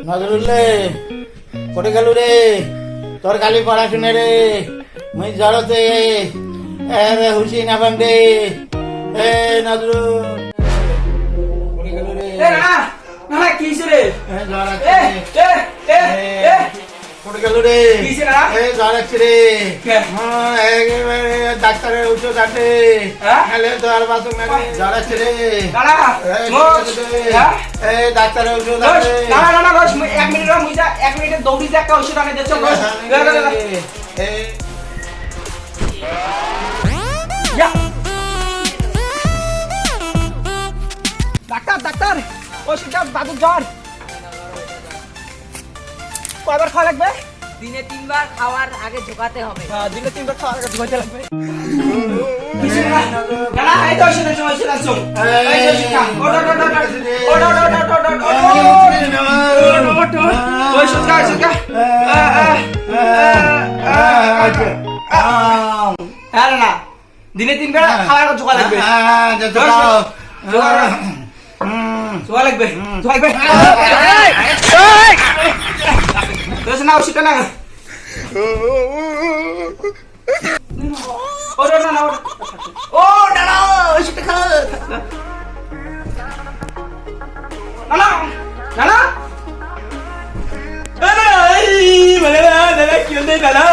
নজরুল্লে কোটে গেল রে? তোর কালি পড়াশুনে রে, মুই জড়তে হুসি না বান্ডে। এ নজরুল কোটে গেল রে? কি রে? কোটে গেল রে? জ্বর আসছে রে। ডাক্তারের ওষুধ আছে, তো আর বাসুক না। জ্বর আসছে রে, ডাক্তারের ওষুধ আছে। 1 মিনিটে দৌড়ি যে একটা ওষুধ আনে দিচ্ছ। ডাক্তার ডাক্তার ওষুধটা দাদুর জ্বর কয়বার খাওয়া লাগবে? দিনে 3 বার খাওয়ার আগে ঝোকাতে হবে। দিনে 3 বার খাওয়ার আগে ঝোকাতে লাগবে। না এই তো ওষুধ আসো। এই ওষুধ খা। ওষুধ খা ওষুধ খা। আরে না দিনে 3 বার খাওয়ার আগে ঝোকা লাগবে। ঝোকা লাগবে ঝোকা লাগবে। না ওষুধটা না। ও না না ও না না ওষুধটা খা। না না না না এই মানে না কি হল না